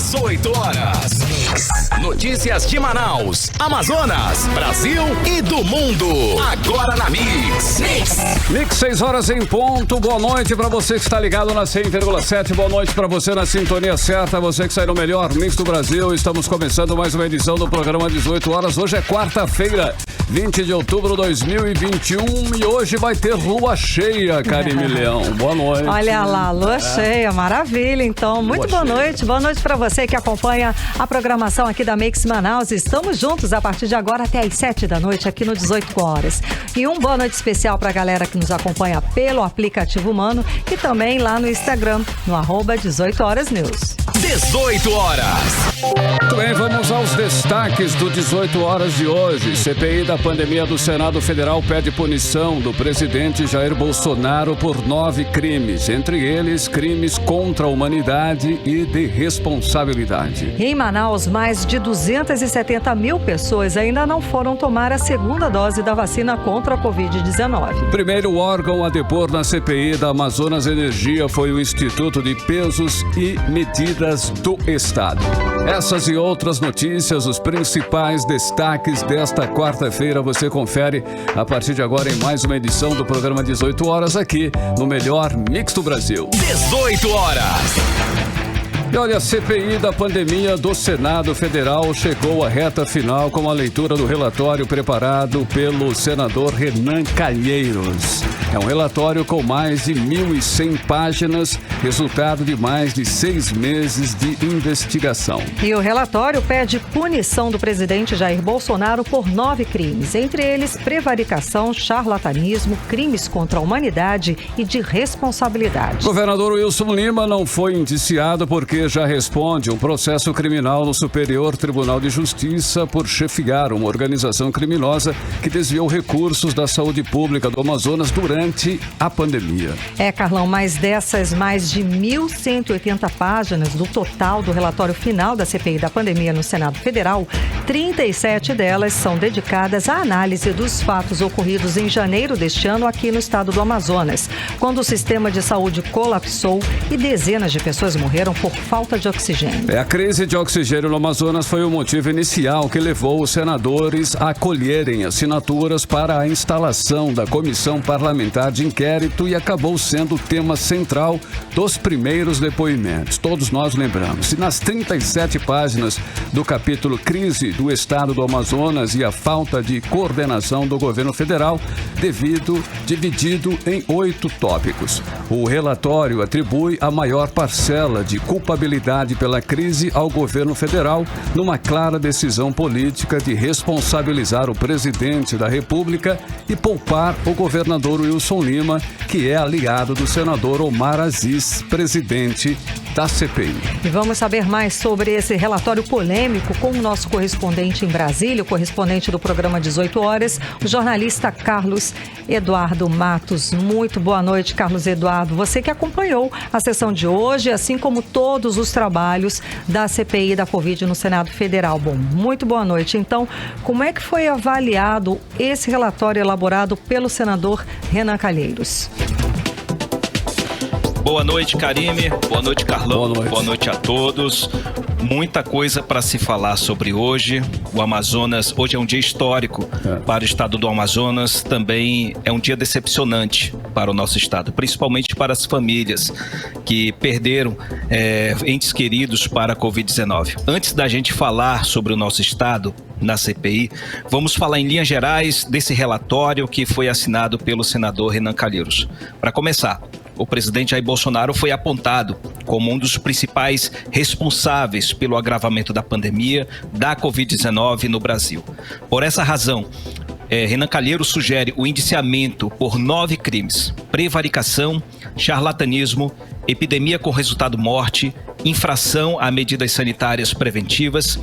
18 horas. Notícias de Manaus, Amazonas, Brasil e do mundo. Agora na Mix. Mix, 6 horas em ponto. Boa noite pra você que está ligado na 100,7. Boa noite pra você na sintonia certa. Você que sai no melhor Mix do Brasil. Estamos começando mais uma edição do programa 18 horas. Hoje é quarta-feira, 20 de outubro de 2021. E hoje vai ter lua cheia, Karime Leão. Boa noite. Olha lá, lua cheia, maravilha. Então, muito boa noite. Boa noite pra você que acompanha a programação aqui da Mix Manaus. Estamos juntos a partir de agora até às 7 da noite aqui no 18 horas. E boa noite especial pra galera que nos acompanha pelo aplicativo Humano e também lá no Instagram, no @18horasnews. 18 horas. Muito bem, vamos aos destaques do 18 horas de hoje. CPI da pandemia do Senado Federal pede punição do presidente Jair Bolsonaro por 9 crimes, entre eles crimes contra a humanidade e de responsabilidade. Em Manaus, mais de 270 mil pessoas ainda não foram tomar a segunda dose da vacina contra a Covid-19. Primeiro órgão a depor na CPI da Amazonas Energia foi o Instituto de Pesos e Medidas do Estado. Essas e outras notícias, os principais destaques desta quarta-feira, você confere a partir de agora em mais uma edição do programa 18 horas aqui no melhor Mix do Brasil. 18 horas. E olha, a CPI da pandemia do Senado Federal chegou à reta final com a leitura do relatório preparado pelo senador Renan Calheiros. É um relatório com mais de 1.100 páginas, resultado de mais de 6 meses de investigação. E o relatório pede punição do presidente Jair Bolsonaro por 9 crimes, entre eles prevaricação, charlatanismo, crimes contra a humanidade e de responsabilidade. Governador Wilson Lima não foi indiciado porque já responde um processo criminal no Superior Tribunal de Justiça por chefiar uma organização criminosa que desviou recursos da saúde pública do Amazonas durante a pandemia. Carlão, mas dessas mais de 1.180 páginas do total do relatório final da CPI da pandemia no Senado Federal, 37 delas são dedicadas à análise dos fatos ocorridos em janeiro deste ano aqui no estado do Amazonas, quando o sistema de saúde colapsou e dezenas de pessoas morreram por falta de oxigênio. A crise de oxigênio no Amazonas foi o motivo inicial que levou os senadores a colherem assinaturas para a instalação da Comissão Parlamentar de Inquérito e acabou sendo o tema central dos primeiros depoimentos. Todos nós lembramos. E nas 37 páginas do capítulo Crise do Estado do Amazonas e a falta de coordenação do governo federal, dividido em 8 tópicos. O relatório atribui a maior parcela de culpabilidade pela crise ao governo federal, numa clara decisão política de responsabilizar o presidente da República e poupar o governador Wilson Lima, que é aliado do senador Omar Aziz, presidente da CPI. E vamos saber mais sobre esse relatório polêmico com o nosso correspondente em Brasília, o correspondente do programa 18 horas, o jornalista Carlos Eduardo Matos. Muito boa noite, Carlos Eduardo. Você que acompanhou a sessão de hoje, assim como todos os trabalhos da CPI da Covid no Senado Federal. Bom, muito boa noite. Então, como é que foi avaliado esse relatório elaborado pelo senador Renan Calheiros? Boa noite, Karime. Boa noite, Carlão. Boa noite a todos. Muita coisa para se falar sobre hoje. O Amazonas, hoje é um dia histórico para o estado do Amazonas. Também é um dia decepcionante para o nosso estado, principalmente para as famílias que perderam entes queridos para a Covid-19. Antes da gente falar sobre o nosso estado na CPI, vamos falar em linhas gerais desse relatório que foi assinado pelo senador Renan Calheiros. Para começar, o presidente Jair Bolsonaro foi apontado como um dos principais responsáveis pelo agravamento da pandemia da Covid-19 no Brasil. Por essa razão, Renan Calheiros sugere o indiciamento por 9 crimes: prevaricação, charlatanismo, epidemia com resultado morte, infração a medidas sanitárias preventivas,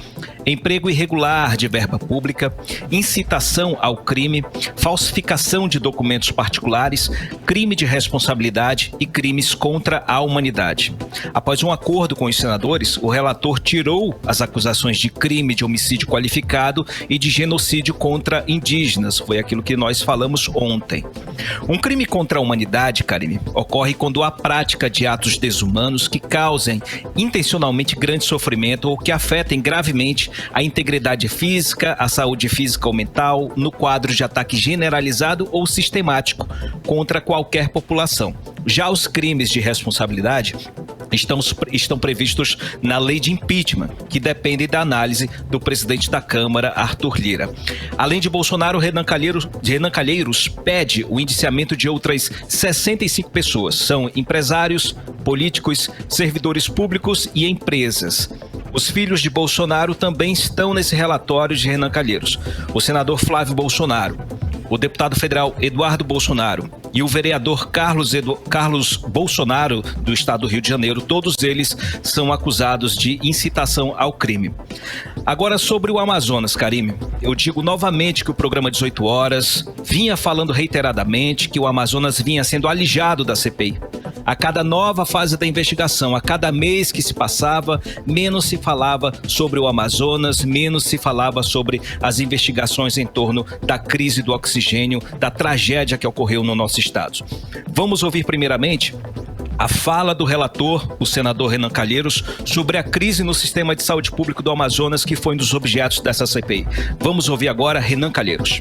emprego irregular de verba pública, incitação ao crime, falsificação de documentos particulares, crime de responsabilidade e crimes contra a humanidade. Após um acordo com os senadores, o relator tirou as acusações de crime de homicídio qualificado e de genocídio contra indígenas. Foi aquilo que nós falamos ontem. Um crime contra a humanidade, Karime, ocorre quando há prática de atos desumanos que causem intencionalmente grande sofrimento ou que afetem gravemente a integridade física, a saúde física ou mental, no quadro de ataque generalizado ou sistemático contra qualquer população. Já os crimes de responsabilidade estão previstos na lei de impeachment, que depende da análise do presidente da Câmara, Arthur Lira. Além de Bolsonaro, Renan Calheiros pede o indiciamento de outras 65 pessoas. São empresários, políticos, servidores públicos e empresas. Os filhos de Bolsonaro também estão nesse relatório de Renan Calheiros. O senador Flávio Bolsonaro, o deputado federal Eduardo Bolsonaro e o vereador Carlos Bolsonaro, do estado do Rio de Janeiro, todos eles são acusados de incitação ao crime. Agora, sobre o Amazonas, Karime, eu digo novamente que o programa 18 Horas vinha falando reiteradamente que o Amazonas vinha sendo alijado da CPI. A cada nova fase da investigação, a cada mês que se passava, menos se falava sobre o Amazonas, menos se falava sobre as investigações em torno da crise do oxigênio, da tragédia que ocorreu no nosso estado. Vamos ouvir primeiramente a fala do relator, o senador Renan Calheiros, sobre a crise no sistema de saúde público do Amazonas, que foi um dos objetos dessa CPI. Vamos ouvir agora Renan Calheiros.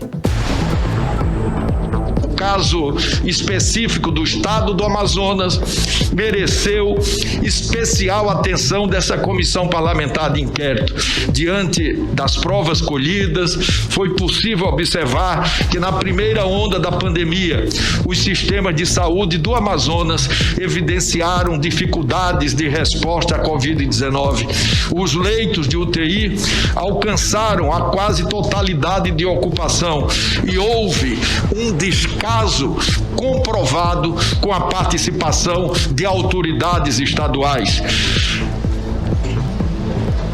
Caso específico do estado do Amazonas mereceu especial atenção dessa comissão parlamentar de inquérito. Diante das provas colhidas, foi possível observar que na primeira onda da pandemia, os sistemas de saúde do Amazonas evidenciaram dificuldades de resposta à Covid-19. Os leitos de UTI alcançaram a quase totalidade de ocupação e houve um descaso comprovado com a participação de autoridades estaduais,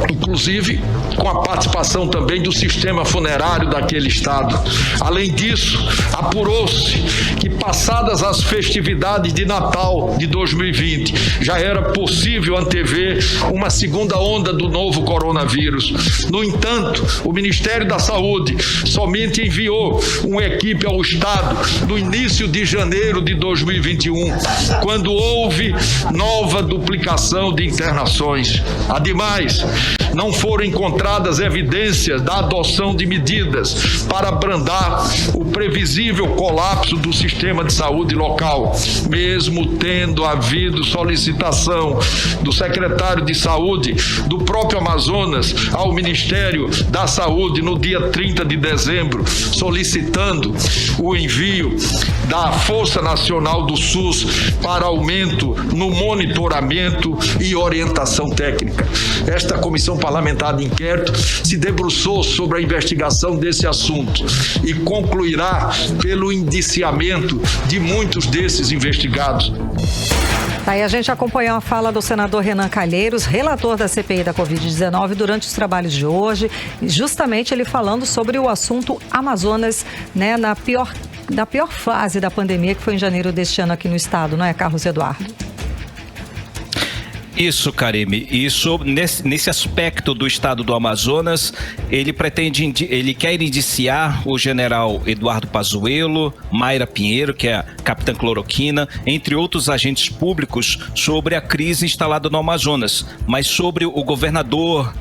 inclusive com a participação também do sistema funerário daquele estado. Além disso, apurou-se que, passadas as festividades de Natal de 2020, já era possível antever uma segunda onda do novo coronavírus. No entanto, o Ministério da Saúde somente enviou uma equipe ao estado no início de janeiro de 2021, quando houve nova duplicação de internações. Ademais, não foram encontradas evidências da adoção de medidas para abrandar o previsível colapso do sistema de saúde local, mesmo tendo havido solicitação do secretário de Saúde do próprio Amazonas ao Ministério da Saúde no dia 30 de dezembro, solicitando o envio da Força Nacional do SUS para aumento no monitoramento e orientação técnica. Esta comissão parlamentar de inquérito se debruçou sobre a investigação desse assunto e concluirá pelo indiciamento de muitos desses investigados. Aí a gente acompanhou a fala do senador Renan Calheiros, relator da CPI da Covid-19, durante os trabalhos de hoje, justamente ele falando sobre o assunto Amazonas, né, na pior fase da pandemia, que foi em janeiro deste ano aqui no estado, não é, Carlos Eduardo? Isso, Karime. Isso, nesse aspecto do estado do Amazonas, ele quer indiciar o general Eduardo Pazuello, Mayra Pinheiro, que é a capitã cloroquina, entre outros agentes públicos, sobre a crise instalada no Amazonas, mas sobre o governador,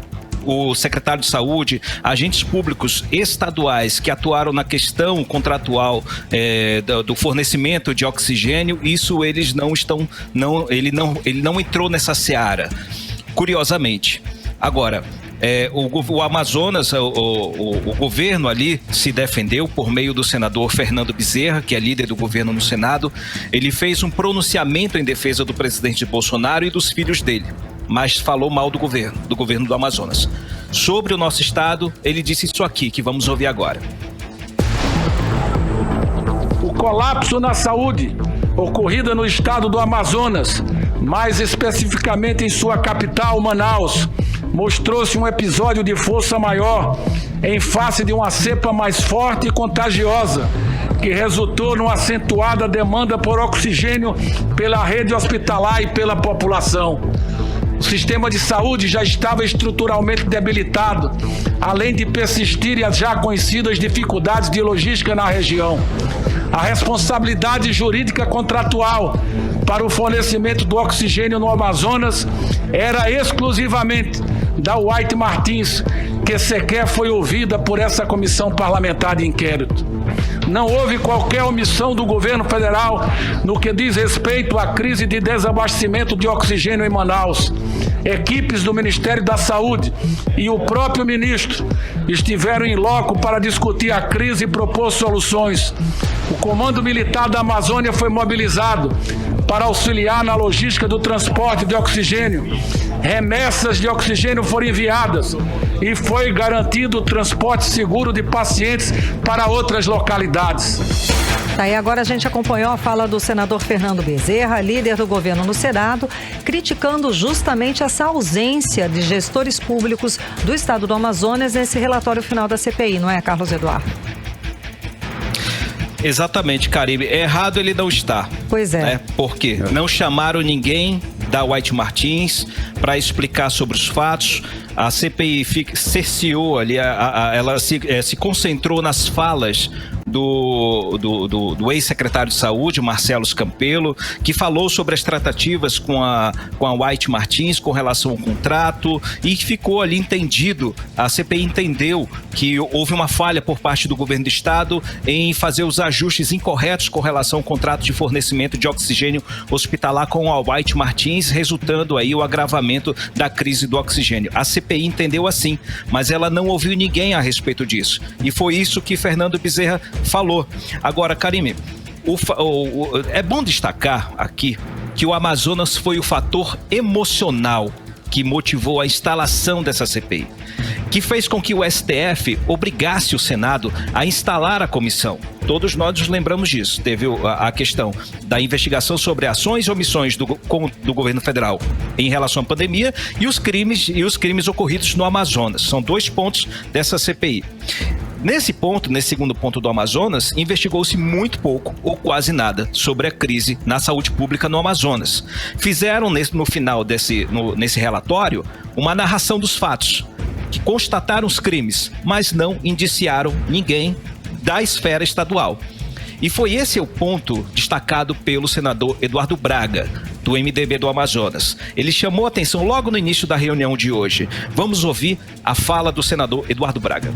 o secretário de Saúde, agentes públicos estaduais que atuaram na questão contratual do fornecimento de oxigênio, isso eles ele não entrou nessa seara, curiosamente. Agora, o Amazonas, o governo ali se defendeu por meio do senador Fernando Bezerra, que é líder do governo no Senado. Ele fez um pronunciamento em defesa do presidente Bolsonaro e dos filhos dele, mas falou mal do governo do Amazonas. Sobre o nosso estado, ele disse isso aqui, que vamos ouvir agora. O colapso na saúde ocorrida no estado do Amazonas, mais especificamente em sua capital, Manaus, mostrou-se um episódio de força maior em face de uma cepa mais forte e contagiosa que resultou numa acentuada demanda por oxigênio pela rede hospitalar e pela população. O sistema de saúde já estava estruturalmente debilitado, além de persistirem as já conhecidas dificuldades de logística na região. A responsabilidade jurídica contratual para o fornecimento do oxigênio no Amazonas era exclusivamente da White Martins, que sequer foi ouvida por essa comissão parlamentar de inquérito. Não houve qualquer omissão do governo federal no que diz respeito à crise de desabastecimento de oxigênio em Manaus. Equipes do Ministério da Saúde e o próprio ministro estiveram em loco para discutir a crise e propor soluções. O Comando Militar da Amazônia foi mobilizado para auxiliar na logística do transporte de oxigênio. Remessas de oxigênio foram enviadas e foi garantido o transporte seguro de pacientes para outras localidades. Tá, e agora a gente acompanhou a fala do senador Fernando Bezerra, líder do governo no Senado, criticando justamente essa ausência de gestores públicos do estado do Amazonas nesse relatório final da CPI, não é, Carlos Eduardo? Exatamente, Caribe. Errado ele não está. Pois é. Né? Por quê? Não chamaram ninguém da White Martins para explicar sobre os fatos. A CPI cerceou ali, ela se concentrou nas falas do ex-secretário de Saúde, Marcelo Campelo, que falou sobre as tratativas com a White Martins com relação ao contrato e que ficou ali entendido. A CPI entendeu que houve uma falha por parte do governo do estado em fazer os ajustes incorretos com relação ao contrato de fornecimento de oxigênio hospitalar com a White Martins, resultando aí o agravamento da crise do oxigênio. A CPI entendeu assim, mas ela não ouviu ninguém a respeito disso. E foi isso que Fernando Bezerra falou. Agora, Karime, é bom destacar aqui que o Amazonas foi o fator emocional que motivou a instalação dessa CPI, que fez com que o STF obrigasse o Senado a instalar a comissão. Todos nós nos lembramos disso. Teve a questão da investigação sobre ações e omissões do governo federal em relação à pandemia e os crimes ocorridos no Amazonas. São 2 pontos dessa CPI. Nesse segundo ponto do Amazonas, investigou-se muito pouco ou quase nada sobre a crise na saúde pública no Amazonas. Fizeram no final nesse relatório uma narração dos fatos, que constataram os crimes, mas não indiciaram ninguém da esfera estadual. E foi esse o ponto destacado pelo senador Eduardo Braga, do MDB do Amazonas. Ele chamou a atenção logo no início da reunião de hoje. Vamos ouvir a fala do senador Eduardo Braga.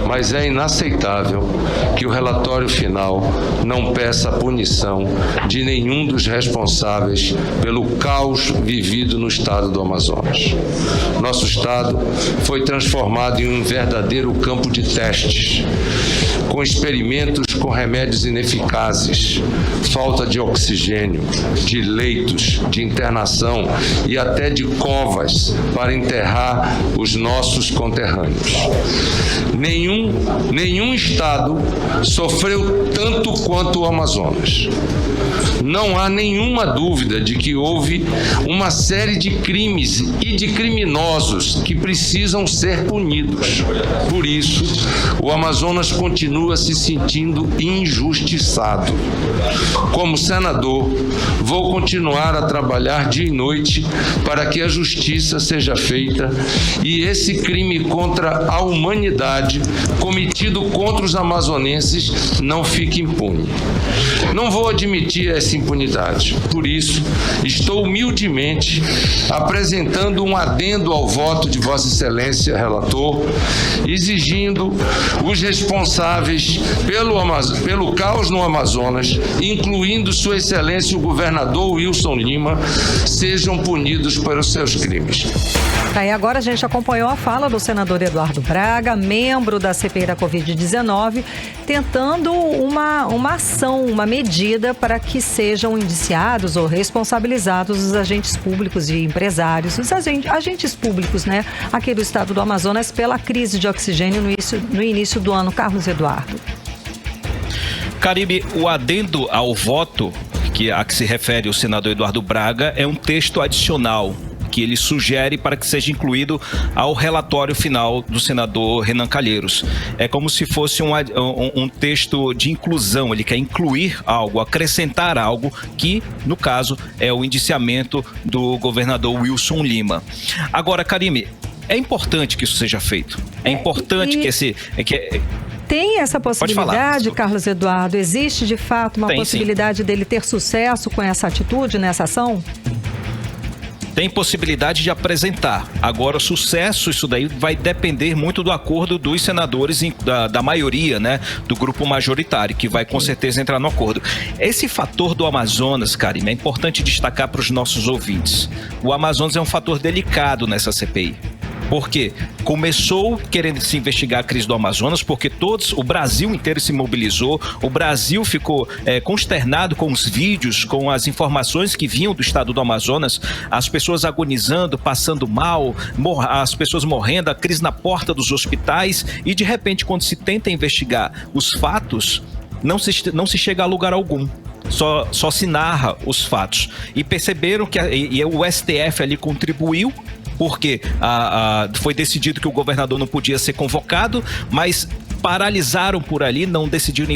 Mas é inaceitável que o relatório final não peça a punição de nenhum dos responsáveis pelo caos vivido no estado do Amazonas. Nosso estado foi transformado em um verdadeiro campo de testes, com experimentos com remédios ineficazes, falta de oxigênio, de leitos, de internação e até de covas para enterrar os nossos conterrâneos. Nenhum estado sofreu tanto quanto o Amazonas. Não há nenhuma dúvida de que houve uma série de crimes e de criminosos que precisam ser punidos. Por isso, o Amazonas continua se sentindo injustiçado. Como senador, vou continuar a trabalhar dia e noite para que a justiça seja feita e esse crime contra a humanidade cometido contra os amazonenses não fique impune. Não vou admitir essa impunidade. Por isso, estou humildemente apresentando um adendo ao voto de Vossa Excelência, relator, exigindo os responsáveis pelo caos no Amazonas, incluindo Sua Excelência o governador Wilson Lima, sejam punidos pelos seus crimes. E agora a gente acompanhou a fala do senador Eduardo Braga, membro da CPI da Covid-19, tentando uma ação, uma medida para que sejam indiciados ou responsabilizados os agentes públicos e empresários, os agentes públicos, né, aqui do estado do Amazonas pela crise de oxigênio no início do ano. Carlos Eduardo. Caribe, o adendo ao voto a que se refere o senador Eduardo Braga é um texto adicional que ele sugere para que seja incluído ao relatório final do senador Renan Calheiros. É como se fosse um texto de inclusão, ele quer incluir algo, acrescentar algo que, no caso, é o indiciamento do governador Wilson Lima. Agora, Karime, é importante que isso seja feito. É importante que esse... Tem essa possibilidade, Carlos Eduardo? Existe, de fato, uma possibilidade dele ter sucesso com essa atitude, nessa ação? Tem possibilidade de apresentar. Agora, o sucesso, isso daí vai depender muito do acordo dos senadores, da maioria, né, do grupo majoritário, que vai com certeza entrar no acordo. Esse fator do Amazonas, Karime, é importante destacar para os nossos ouvintes. O Amazonas é um fator delicado nessa CPI. Porque começou querendo se investigar a crise do Amazonas, porque o Brasil inteiro se mobilizou, o Brasil ficou consternado com os vídeos, com as informações que vinham do estado do Amazonas, as pessoas agonizando, passando mal, as pessoas morrendo, a crise na porta dos hospitais, e de repente, quando se tenta investigar os fatos, não se chega a lugar algum. Só se narra os fatos. E perceberam que o STF ali contribuiu, porque foi decidido que o governador não podia ser convocado, mas paralisaram por ali, não decidiram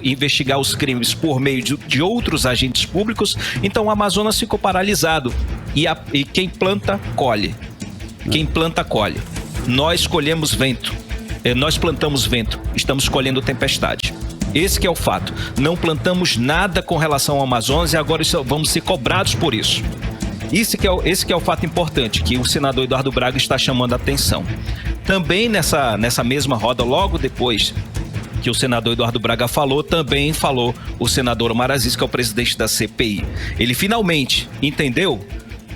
investigar os crimes por meio de outros agentes públicos. Então o Amazonas ficou paralisado. E quem planta, colhe. Quem planta, colhe. Nós colhemos vento. Nós plantamos vento. Estamos colhendo tempestade. Esse que é o fato. Não plantamos nada com relação ao Amazonas e agora vamos ser cobrados por isso. Esse que é o fato importante, que o senador Eduardo Braga está chamando a atenção. Também nessa mesma roda, logo depois que o senador Eduardo Braga falou, também falou o senador Omar Aziz, que é o presidente da CPI. Ele finalmente entendeu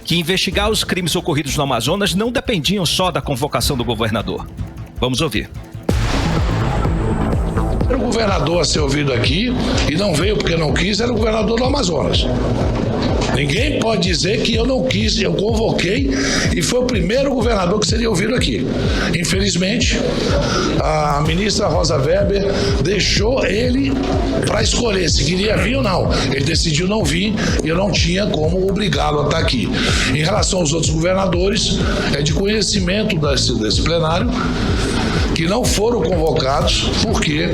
que investigar os crimes ocorridos no Amazonas não dependiam só da convocação do governador. Vamos ouvir. O governador a ser ouvido aqui, e não veio porque não quis, era o governador do Amazonas. Ninguém pode dizer que eu não quis, eu convoquei e foi o primeiro governador que seria ouvido aqui. Infelizmente, a ministra Rosa Weber deixou ele para escolher se queria vir ou não. Ele decidiu não vir e eu não tinha como obrigá-lo a estar aqui. Em relação aos outros governadores, é de conhecimento desse plenário que não foram convocados porque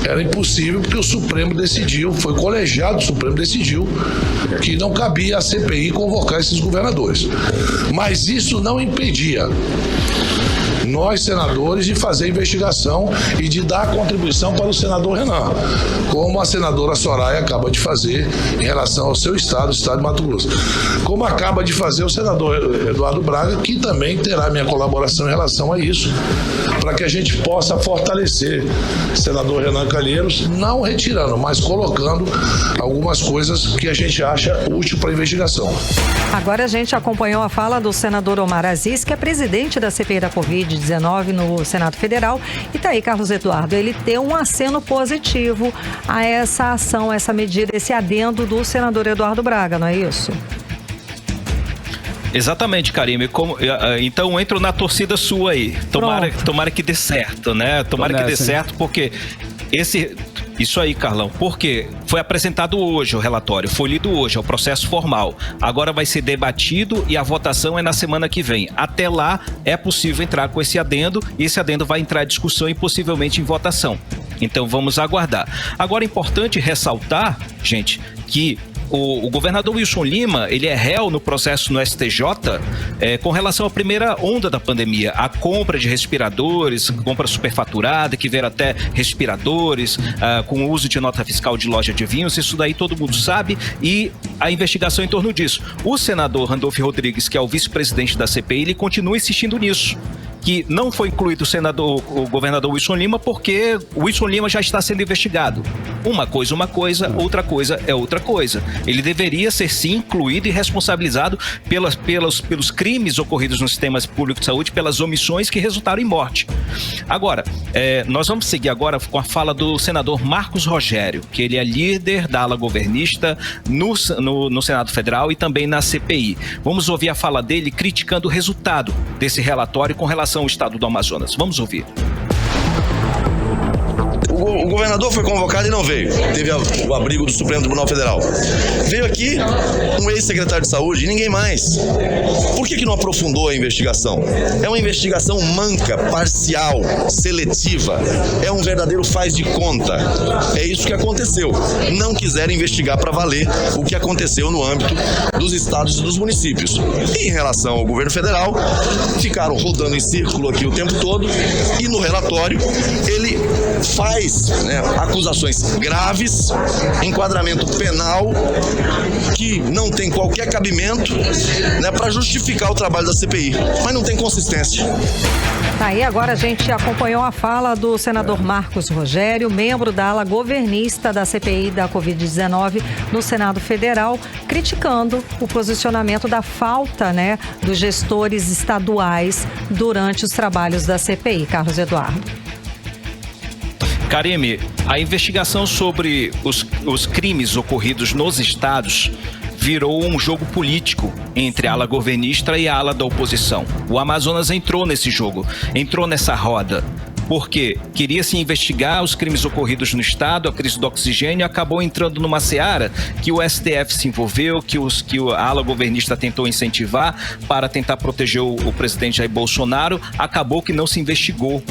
era impossível, porque o Supremo decidiu, foi colegiado, o Supremo decidiu que não cabia a CPI convocar esses governadores. Mas isso não impedia nós, senadores, de fazer investigação e de dar contribuição para o senador Renan, como a senadora Soraya acaba de fazer em relação ao seu estado, o estado de Mato Grosso. Como acaba de fazer o senador Eduardo Braga, que também terá minha colaboração em relação a isso, para que a gente possa fortalecer o senador Renan Calheiros, não retirando, mas colocando algumas coisas que a gente acha útil para a investigação. Agora a gente acompanhou a fala do senador Omar Aziz, que é presidente da CPI da Covid-19 no Senado Federal. E tá aí, Carlos Eduardo, ele deu um aceno positivo a essa ação, essa medida, esse adendo do senador Eduardo Braga, não é isso? Exatamente, Karime. Então entro na torcida sua aí. Tomara que dê certo, né? Tomara que dê certo, porque isso aí, Carlão, porque foi apresentado hoje o relatório, foi lido hoje, é o processo formal. Agora vai ser debatido e a votação é na semana que vem. Até lá é possível entrar com esse adendo e esse adendo vai entrar em discussão e possivelmente em votação. Então vamos aguardar. Agora é importante ressaltar, gente, que o governador Wilson Lima, ele é réu no processo no STJ com relação à primeira onda da pandemia, a compra de respiradores, compra superfaturada, que vieram até respiradores, com o uso de nota fiscal de loja de vinhos, isso daí todo mundo sabe, e a investigação em torno disso. O senador Randolfo Rodrigues, que é o vice-presidente da CPI, ele continua insistindo nisso, que não foi incluído o governador Wilson Lima, porque o Wilson Lima já está sendo investigado. Uma coisa, outra coisa é outra coisa. Ele deveria ser sim incluído e responsabilizado pelos crimes ocorridos no sistema público de saúde, pelas omissões que resultaram em morte. Agora, nós vamos seguir agora com a fala do senador Marcos Rogério, que ele é líder da ala governista no Senado Federal e também na CPI. Vamos ouvir a fala dele criticando o resultado desse relatório com relação ao estado do Amazonas. Vamos ouvir. O O governador foi convocado e não veio. Teve o abrigo do Supremo Tribunal Federal. Veio aqui um ex-secretário de saúde e ninguém mais. Por que não aprofundou a investigação? É uma investigação manca, parcial, seletiva. É um verdadeiro faz de conta. É isso que aconteceu. Não quiseram investigar para valer o que aconteceu no âmbito dos estados e dos municípios. E em relação ao governo federal, ficaram rodando em círculo aqui o tempo todo e no relatório ele faz acusações graves, enquadramento penal que não tem qualquer cabimento para justificar o trabalho da CPI, mas não tem consistência. Aí agora a gente acompanhou a fala do senador Marcos Rogério, membro da ala governista da CPI da Covid-19 no Senado Federal, criticando o posicionamento da falta dos gestores estaduais durante os trabalhos da CPI. Carlos Eduardo. Karime, a investigação sobre os crimes ocorridos nos estados virou um jogo político entre a ala governista e a ala da oposição. O Amazonas entrou nesse jogo, entrou nessa roda, porque queria se investigar os crimes ocorridos no estado, a crise do oxigênio, acabou entrando numa seara que o STF se envolveu, que a ala governista tentou incentivar para tentar proteger o presidente Jair Bolsonaro, acabou que não se investigou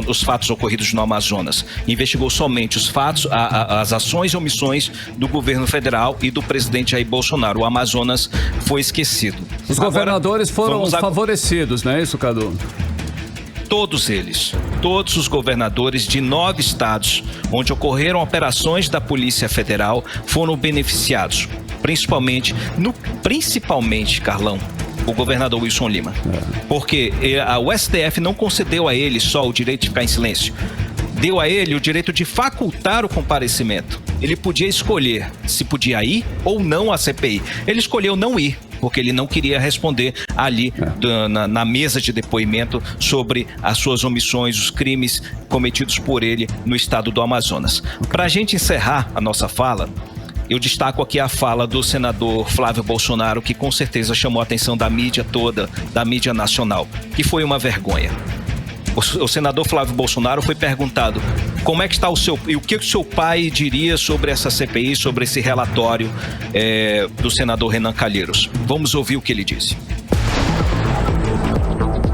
os fatos ocorridos no Amazonas. Investigou somente os fatos, as ações e omissões do governo federal e do presidente Jair Bolsonaro. O Amazonas foi esquecido. Os governadores foram favorecidos, não é isso, Cadu? Todos eles, todos os governadores de 9 estados onde ocorreram operações da Polícia Federal foram beneficiados, principalmente, Carlão, o governador Wilson Lima. Porque o STF não concedeu a ele só o direito de ficar em silêncio, deu a ele o direito de facultar o comparecimento. Ele podia escolher se podia ir ou não à CPI. Ele escolheu não ir, porque ele não queria responder ali na mesa de depoimento sobre as suas omissões, os crimes cometidos por ele no estado do Amazonas. Para a gente encerrar a nossa fala, eu destaco aqui a fala do senador Flávio Bolsonaro, que com certeza chamou a atenção da mídia toda, da mídia nacional, que foi uma vergonha. O senador Flávio Bolsonaro foi perguntado como é que está e o que o seu pai diria sobre essa CPI, sobre esse relatório do senador Renan Calheiros. Vamos ouvir o que ele disse.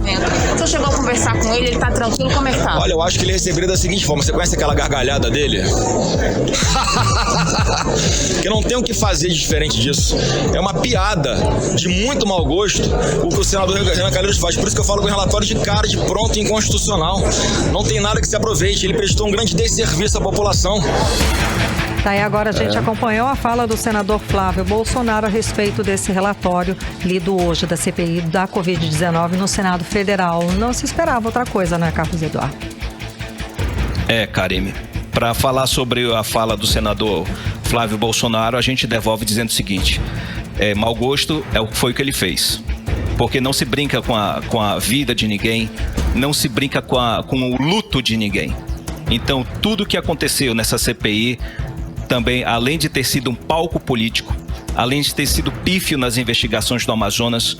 O senhor chegou a conversar com ele, ele tá tranquilo, como é que tá? Olha, eu acho que ele receberia da seguinte forma, você conhece aquela gargalhada dele? Que não tem o que fazer de diferente disso. É uma piada de muito mau gosto o que o senador Renan Calheiros faz. Por isso que eu falo que o relatório de cara, de pronto, inconstitucional. Não tem nada que se aproveite, ele prestou um grande desserviço à população. Tá, e agora a gente acompanhou a fala do senador Flávio Bolsonaro a respeito desse relatório lido hoje da CPI da Covid-19 no Senado Federal. Não se esperava outra coisa, né, Carlos Eduardo? Karime, para falar sobre a fala do senador Flávio Bolsonaro, a gente devolve dizendo o seguinte: mau gosto foi o que ele fez. Porque não se brinca com a vida de ninguém, não se brinca com o luto de ninguém. Então, tudo que aconteceu nessa CPI também, além de ter sido um palco político, além de ter sido pífio nas investigações do Amazonas,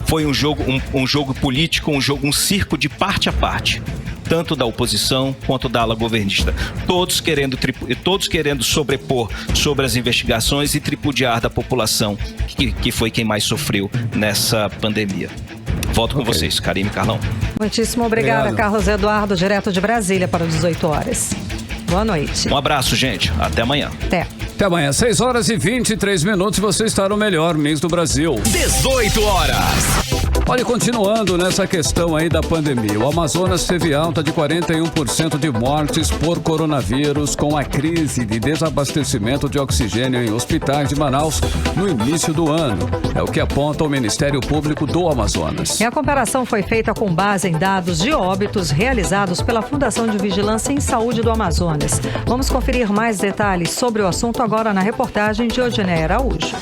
foi um jogo político, um circo de parte a parte, tanto da oposição quanto da ala governista. Todos querendo sobrepor sobre as investigações e tripudiar da população, que foi quem mais sofreu nessa pandemia. Volto com vocês, Karime e Carlão. Muitíssimo obrigada, Carlos Eduardo, direto de Brasília para 18 horas. Boa noite. Um abraço, gente. Até amanhã. Até amanhã, 6 horas e 23 minutos. Você está no melhor mês do Brasil. 18 horas. Olha, continuando nessa questão aí da pandemia, o Amazonas teve alta de 41% de mortes por coronavírus com a crise de desabastecimento de oxigênio em hospitais de Manaus no início do ano. É o que aponta o Ministério Público do Amazonas. E a comparação foi feita com base em dados de óbitos realizados pela Fundação de Vigilância em Saúde do Amazonas. Vamos conferir mais detalhes sobre o assunto agora na reportagem de Odinei Araújo.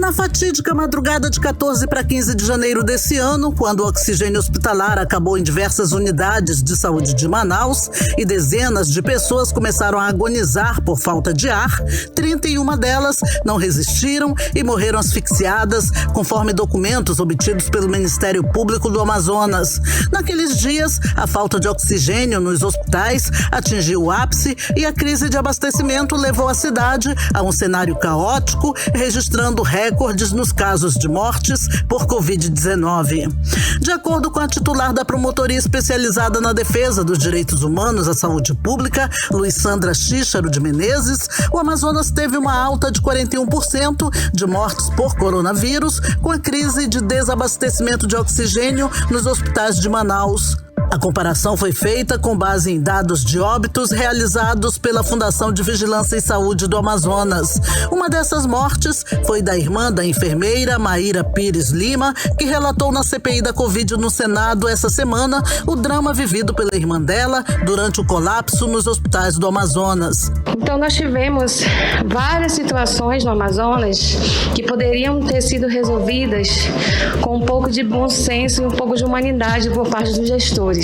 Na fatídica madrugada de 14 para 15 de janeiro desse ano, quando o oxigênio hospitalar acabou em diversas unidades de saúde de Manaus e dezenas de pessoas começaram a agonizar por falta de ar, 31 delas não resistiram e morreram asfixiadas, conforme documentos obtidos pelo Ministério Público do Amazonas. Naqueles dias, a falta de oxigênio nos hospitais atingiu o ápice e a crise de abastecimento levou a cidade a um cenário caótico, registrando recordes nos casos de mortes por Covid-19. De acordo com a titular da Promotoria Especializada na Defesa dos Direitos Humanos à Saúde Pública, Luísandra Xícharo de Menezes, o Amazonas teve uma alta de 41% de mortes por coronavírus, com a crise de desabastecimento de oxigênio nos hospitais de Manaus. A comparação foi feita com base em dados de óbitos realizados pela Fundação de Vigilância em Saúde do Amazonas. Uma dessas mortes foi da irmã da enfermeira Maíra Pires Lima, que relatou na CPI da Covid no Senado essa semana o drama vivido pela irmã dela durante o colapso nos hospitais do Amazonas. Então nós tivemos várias situações no Amazonas que poderiam ter sido resolvidas com um pouco de bom senso e um pouco de humanidade por parte dos gestores.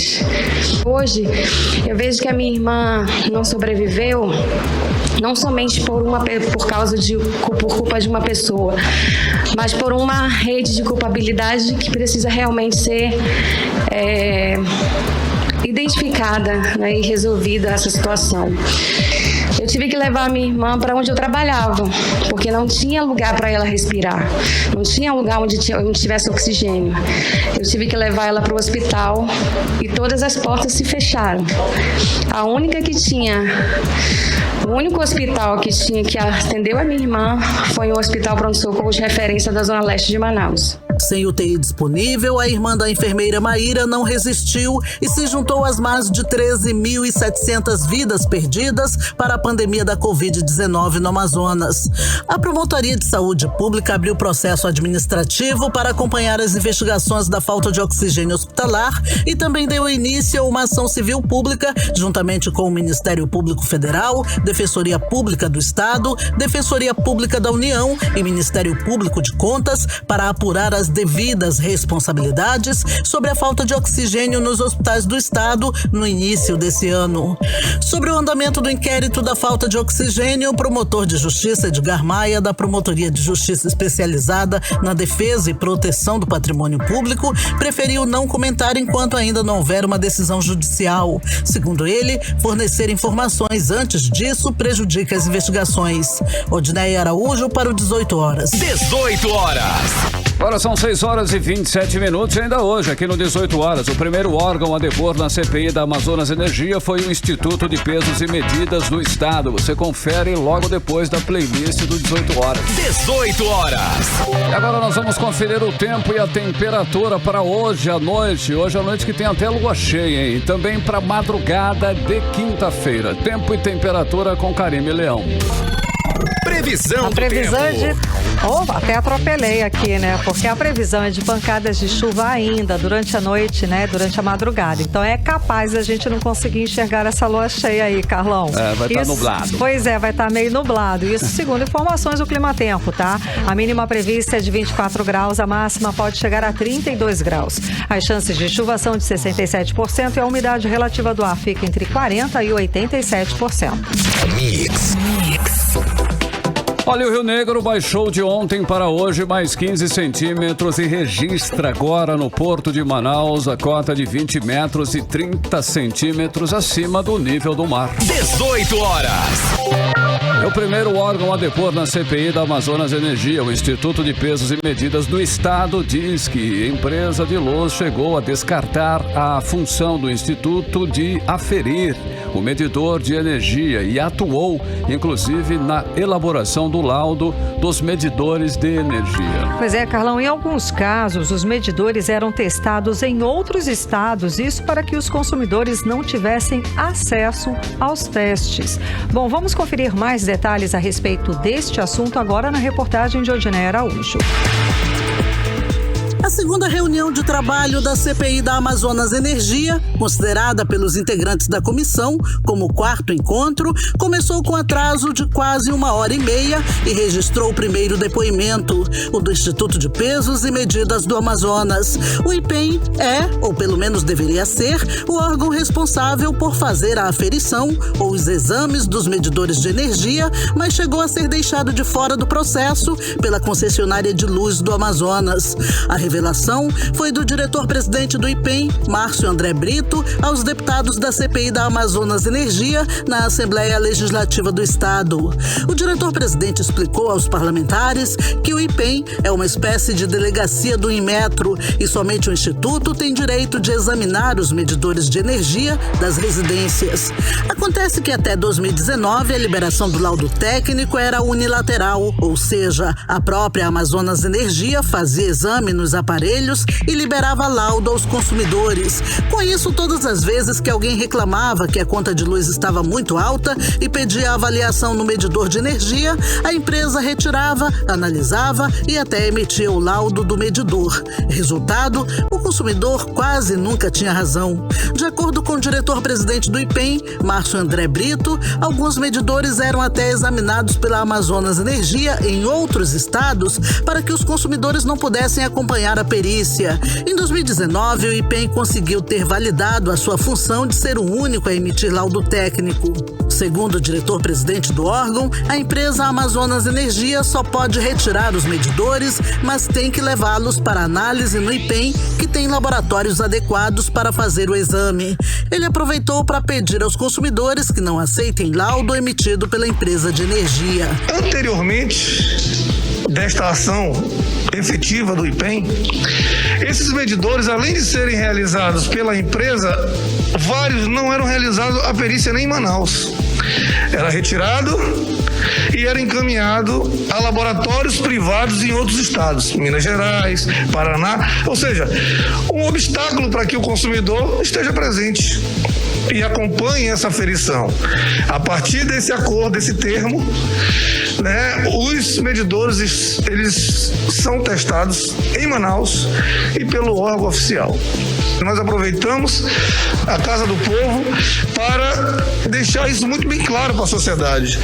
Hoje, eu vejo que a minha irmã não sobreviveu, não somente por culpa de uma pessoa, mas por uma rede de culpabilidade que precisa realmente ser identificada, né, e resolvida essa situação. Eu tive que levar a minha irmã para onde eu trabalhava, porque não tinha lugar para ela respirar, não tinha lugar onde tivesse oxigênio. Eu tive que levar ela para o hospital e todas as portas se fecharam. O único hospital que atendeu a minha irmã foi um hospital pronto-socorro de referência da Zona Leste de Manaus. Sem UTI disponível, a irmã da enfermeira Maíra não resistiu e se juntou às mais de 13.700 vidas perdidas para a pandemia da Covid-19 no Amazonas. A Promotoria de Saúde Pública abriu processo administrativo para acompanhar as investigações da falta de oxigênio hospitalar e também deu início a uma ação civil pública, juntamente com o Ministério Público Federal, Defensoria Pública do Estado, Defensoria Pública da União e Ministério Público de Contas, para apurar as devidas responsabilidades sobre a falta de oxigênio nos hospitais do estado no início desse ano. Sobre o andamento do inquérito da falta de oxigênio, o promotor de justiça Edgar Maia, da Promotoria de Justiça Especializada na Defesa e Proteção do Patrimônio Público, preferiu não comentar enquanto ainda não houver uma decisão judicial. Segundo ele, fornecer informações antes disso prejudica as investigações. Odneia Araújo para o 18 horas. 18 horas. Agora são 6h27 ainda hoje, aqui no 18 horas. O primeiro órgão a depor na CPI da Amazonas Energia foi o Instituto de Pesos e Medidas do Estado. Você confere logo depois da playlist do 18 horas. 18 horas. E agora nós vamos conferir o tempo e a temperatura para hoje à noite. Hoje à noite que tem até lua cheia, hein? E também para madrugada de quinta-feira. Tempo e temperatura com Karime Leão. Previsão do tempo. Até atropelei aqui, né? Porque a previsão é de pancadas de chuva ainda durante a noite, né? Durante a madrugada. Então é capaz a gente não conseguir enxergar essa lua cheia aí, Carlão. Vai estar nublado. Pois é, vai estar meio nublado. Isso segundo informações do Climatempo, tá? A mínima prevista é de 24 graus, a máxima pode chegar a 32 graus. As chances de chuva são de 67% e a umidade relativa do ar fica entre 40% e 87%. Mix. Olha, o Rio Negro baixou de ontem para hoje mais 15 centímetros e registra agora no Porto de Manaus a cota de 20 metros e 30 centímetros acima do nível do mar. 18 horas. É o primeiro órgão a depor na CPI da Amazonas Energia. O Instituto de Pesos e Medidas do Estado diz que a empresa de luz chegou a descartar a função do Instituto de aferir o medidor de energia e atuou, inclusive, na elaboração do laudo dos medidores de energia. Pois é, Carlão, em alguns casos, os medidores eram testados em outros estados, isso para que os consumidores não tivessem acesso aos testes. Bom, vamos conferir mais detalhes a respeito deste assunto agora na reportagem de Odneia Araújo. A segunda reunião de trabalho da CPI da Amazonas Energia, considerada pelos integrantes da comissão como o quarto encontro, começou com atraso de quase 1h30 e registrou o primeiro depoimento, o do Instituto de Pesos e Medidas do Amazonas. O IPEM é, ou pelo menos deveria ser, o órgão responsável por fazer a aferição ou os exames dos medidores de energia, mas chegou a ser deixado de fora do processo pela concessionária de luz do Amazonas. A revelação foi do diretor-presidente do IPEM, Márcio André Brito, aos deputados da CPI da Amazonas Energia na Assembleia Legislativa do Estado. O diretor-presidente explicou aos parlamentares que o IPEM é uma espécie de delegacia do Inmetro e somente o Instituto tem direito de examinar os medidores de energia das residências. Acontece que até 2019 a liberação do laudo técnico era unilateral, ou seja, a própria Amazonas Energia fazia exame nos aparelhos e liberava laudo aos consumidores. Com isso, todas as vezes que alguém reclamava que a conta de luz estava muito alta e pedia avaliação no medidor de energia, a empresa retirava, analisava e até emitia o laudo do medidor. Resultado, o consumidor quase nunca tinha razão. De acordo com o diretor-presidente do IPEM, Márcio André Brito, alguns medidores eram até examinados pela Amazonas Energia em outros estados para que os consumidores não pudessem acompanhar a perícia. Em 2019, o IPEM conseguiu ter validado a sua função de ser o único a emitir laudo técnico. Segundo o diretor-presidente do órgão, a empresa Amazonas Energia só pode retirar os medidores, mas tem que levá-los para análise no IPEM, que tem laboratórios adequados para fazer o exame. Ele aproveitou para pedir aos consumidores que não aceitem laudo emitido pela empresa de energia. Anteriormente desta ação efetiva do IPEM, esses medidores, além de serem realizados pela empresa, vários não eram realizados a perícia nem em Manaus. Era retirado e era encaminhado a laboratórios privados em outros estados, Minas Gerais, Paraná, ou seja, um obstáculo para que o consumidor esteja presente e acompanhe essa aferição. A partir desse acordo, desse termo, os medidores eles são testados em Manaus e pelo órgão oficial. Nós aproveitamos a Casa do Povo para deixar isso muito bem claro para a sociedade.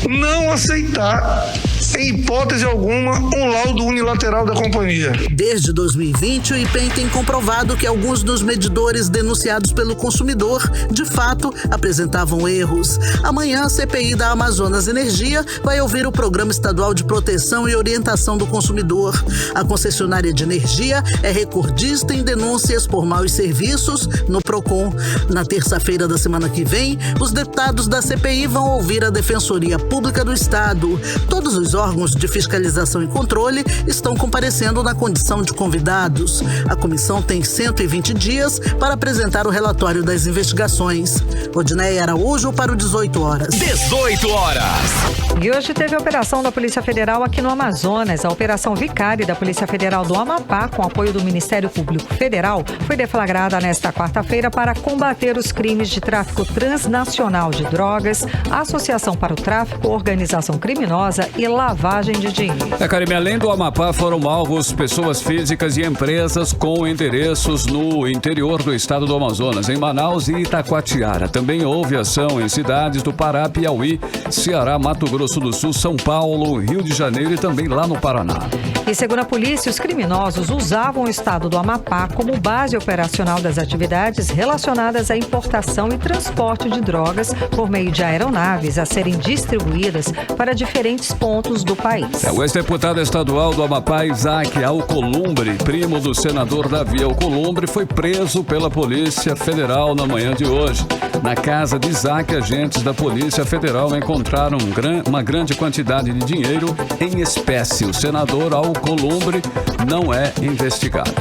Não aceitar, em hipótese alguma, um laudo unilateral da companhia. Desde 2020, o IPEM tem comprovado que alguns dos medidores denunciados pelo consumidor, de fato, apresentavam erros. Amanhã, a CPI da Amazonas Energia vai ouvir o Programa Estadual de Proteção e Orientação do Consumidor. A concessionária de energia é recordista em denúncias por maus serviços no PROCON. Na terça-feira da semana que vem, os deputados da CPI vão ouvir a Defensoria Pública do Estado. Todos os órgãos de fiscalização e controle estão comparecendo na condição de convidados. A comissão tem 120 dias para apresentar o relatório das investigações. Odineia Araújo para o 18 horas. 18 horas. E hoje teve a operação da Polícia Federal aqui no Amazonas. A Operação Vicari da Polícia Federal do Amapá, com apoio do Ministério Público Federal, foi deflagrada nesta quarta-feira para combater os crimes de tráfico transnacional de drogas, associação para o tráfico, organização criminosa e lavagem de dinheiro. Karime, além do Amapá, foram alvos pessoas físicas e empresas com endereços no interior do estado do Amazonas, em Manaus e Itacoatiara. Também houve ação em cidades do Pará, Piauí, Ceará, Mato Grosso do Sul, São Paulo, Rio de Janeiro e também lá no Paraná. E segundo a polícia, os criminosos usavam o estado do Amapá como base operacional das atividades relacionadas à importação e transporte de drogas por meio de aeronaves a serem distribuídas para diferentes pontos do país. O ex-deputado estadual do Amapá, Isaac Alcolumbre, primo do senador Davi Alcolumbre, foi preso pela Polícia Federal na manhã de hoje. Na casa de Isaac, agentes da Polícia Federal encontraram uma grande quantidade de dinheiro em espécie. O senador Alcolumbre não é investigado.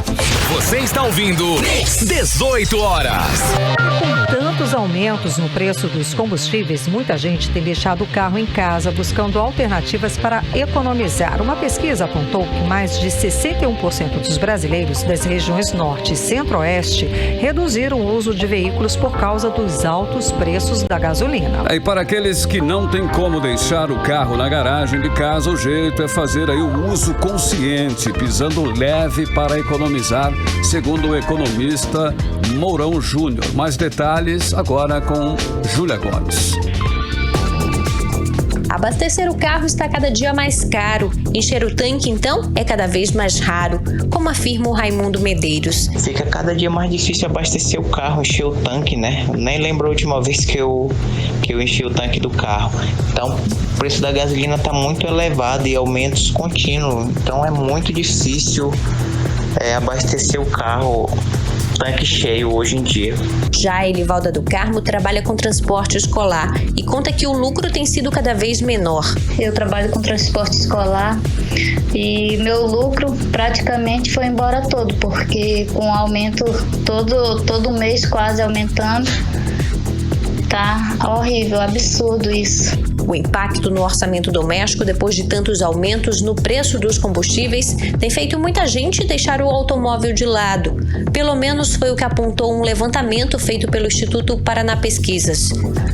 Você está ouvindo 18 horas. Com tantos aumentos no preço dos combustíveis, muita gente tem deixado o carro em casa buscando alternativas para economizar. Uma pesquisa apontou que mais de 61% dos brasileiros das regiões Norte e Centro-Oeste reduziram o uso de veículos por causa dos altos preços da gasolina. E para aqueles que não têm como deixar o carro na garagem de casa, o jeito é fazer aí o uso consciente consciente, pisando leve para economizar, segundo o economista Mourão Júnior. Mais detalhes agora com Júlia Gomes. Abastecer o carro está cada dia mais caro. Encher o tanque, então, é cada vez mais raro, como afirma o Raimundo Medeiros. Fica cada dia mais difícil abastecer o carro, encher o tanque, né? Eu nem lembro a última vez que eu enchi o tanque do carro. Então, o preço da gasolina está muito elevado e aumentos contínuos. Então, é muito difícil abastecer o carro tanque cheio hoje em dia. Já Elivalda do Carmo trabalha com transporte escolar e conta que o lucro tem sido cada vez menor. Eu trabalho com transporte escolar e meu lucro praticamente foi embora todo, porque com o aumento todo mês quase aumentando, tá horrível, absurdo isso. O impacto no orçamento doméstico depois de tantos aumentos no preço dos combustíveis tem feito muita gente deixar o automóvel de lado. Pelo menos foi o que apontou um levantamento feito pelo Instituto Paraná Pesquisas.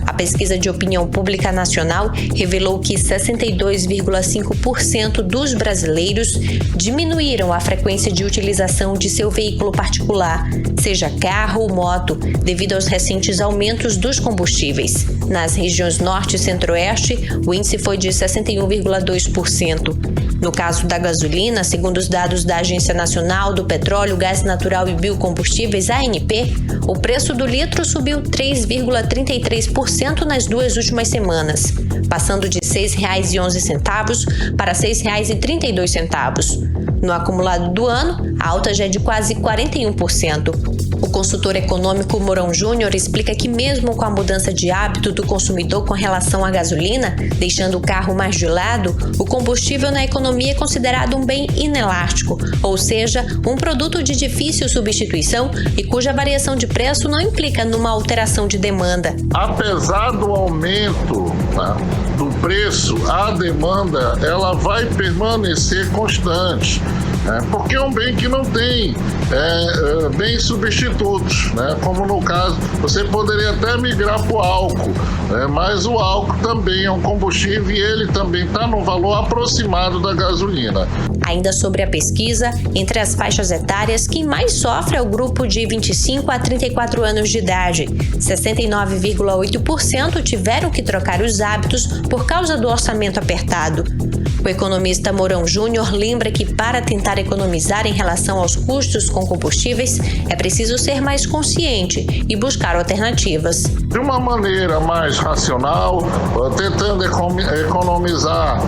A pesquisa de opinião pública nacional revelou que 62,5% dos brasileiros diminuíram a frequência de utilização de seu veículo particular, seja carro ou moto, devido aos recentes aumentos dos combustíveis. Nas regiões Norte e Centro-Oeste, o índice foi de 61,2%. No caso da gasolina, segundo os dados da Agência Nacional do Petróleo, Gás Natural e Biocombustíveis, ANP, o preço do litro subiu 3,33% nas 2 últimas semanas, passando de R$ 6,11 para R$ 6,32. No acumulado do ano, a alta já é de quase 41%. O consultor econômico Mourão Júnior explica que mesmo com a mudança de hábito do consumidor com relação à gasolina, deixando o carro mais de lado, o combustível na economia é considerado um bem inelástico, ou seja, um produto de difícil substituição e cuja variação de preço não implica numa alteração de demanda. Apesar do aumento do preço, a demanda ela vai permanecer constante. Porque é um bem que não tem bens substitutos, como no caso, você poderia até migrar para o álcool, mas o álcool também é um combustível e ele também está no valor aproximado da gasolina. Ainda sobre a pesquisa, entre as faixas etárias, quem mais sofre é o grupo de 25 a 34 anos de idade. 69,8% tiveram que trocar os hábitos por causa do orçamento apertado. O economista Mourão Júnior lembra que para tentar economizar em relação aos custos com combustíveis, é preciso ser mais consciente e buscar alternativas. De uma maneira mais racional, tentando economizar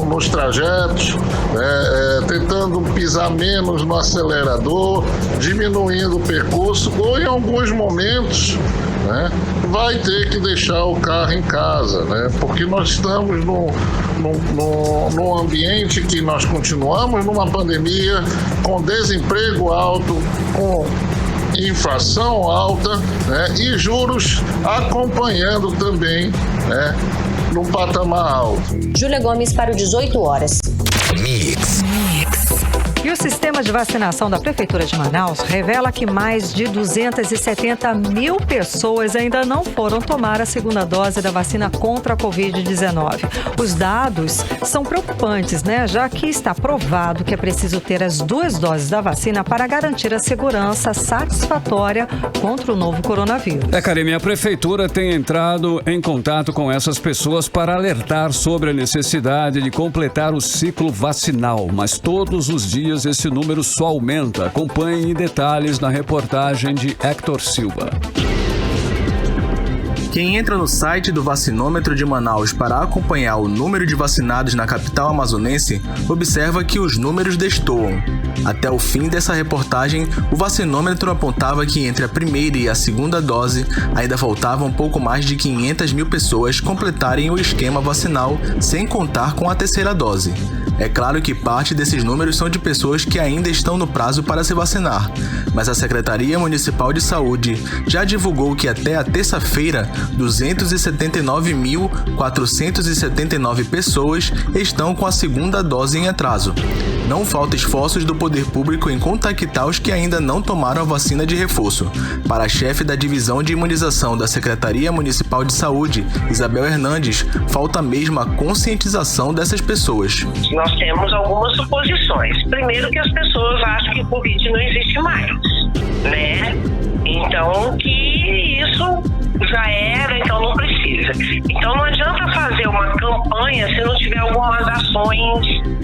nos trajetos, tentando pisar menos no acelerador, diminuindo o percurso, ou em alguns momentos, vai ter que deixar o carro em casa, porque nós estamos num ambiente que nós continuamos numa pandemia, com desemprego alto, com inflação alta, e juros acompanhando também, num patamar alto. Júlia Gomes para o 18 horas. Mix. E o sistema de vacinação da Prefeitura de Manaus revela que mais de 270 mil pessoas ainda não foram tomar a segunda dose da vacina contra a Covid-19. Os dados são preocupantes, já que está provado que é preciso ter as 2 doses da vacina para garantir a segurança satisfatória contra o novo coronavírus. Karime, a Prefeitura tem entrado em contato com essas pessoas para alertar sobre a necessidade de completar o ciclo vacinal, mas todos os dias esse número só aumenta. Acompanhe em detalhes na reportagem de Hector Silva. Quem entra no site do Vacinômetro de Manaus para acompanhar o número de vacinados na capital amazonense, observa que os números destoam. Até o fim dessa reportagem, o vacinômetro apontava que entre a primeira e a segunda dose, ainda faltavam um pouco mais de 500 mil pessoas completarem o esquema vacinal, sem contar com a terceira dose. É claro que parte desses números são de pessoas que ainda estão no prazo para se vacinar, mas a Secretaria Municipal de Saúde já divulgou que até a terça-feira, 279.479 pessoas estão com a segunda dose em atraso. Não falta esforços do poder público em contactar os que ainda não tomaram a vacina de reforço. Para a chefe da Divisão de Imunização da Secretaria Municipal de Saúde, Isabel Hernandes, falta mesmo a conscientização dessas pessoas. Nós temos algumas suposições. Primeiro, que as pessoas acham que o Covid não existe mais, né? Então, que isso já era, então não precisa. Então não adianta fazer uma campanha se não tiver algumas ações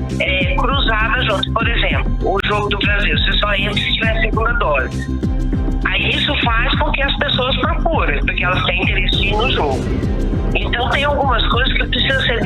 cruzadas junto. Por exemplo, o jogo do Brasil, você só entra se tiver segunda dose. Aí isso faz com que as pessoas procurem, porque elas têm interesse de ir no jogo. Então tem algumas coisas que precisam ser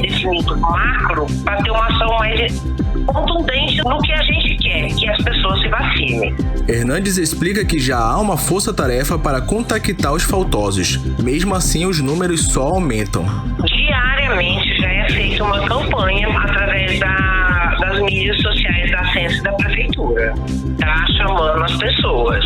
definido macro para ter uma ação mais contundente no que a gente quer, que as pessoas se vacinem. Hernandes explica que já há uma força-tarefa para contactar os faltosos. Mesmo assim, os números só aumentam. Diariamente já é feita uma campanha através das mídias sociais da Sense da Prefeitura, tá? Chamando as pessoas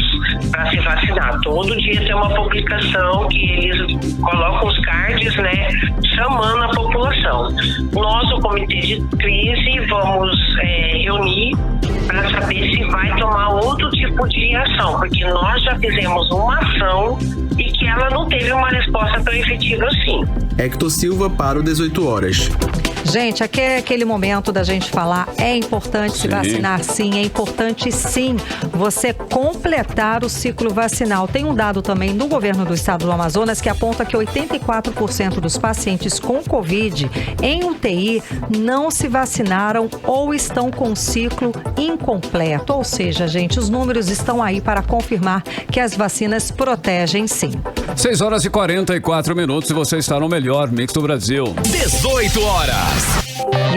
para se vacinar. Todo dia tem uma publicação que eles colocam os cards, né, chamando a população. Nós, o Comitê de Crise, vamos reunir para saber se vai tomar outro tipo de ação, porque nós já fizemos uma ação e que ela não teve uma resposta tão efetiva assim. Hector Silva para o 18 horas. Gente, aqui é aquele momento da gente falar, é importante se vacinar sim, é importante sim você completar o ciclo vacinal. Tem um dado também do governo do estado do Amazonas que aponta que 84% dos pacientes com Covid em UTI não se vacinaram ou estão com ciclo incompleto. Ou seja, gente, os números estão aí para confirmar que as vacinas protegem sim. 6 horas e 44 minutos e você está no melhor mix do Brasil. 18 horas.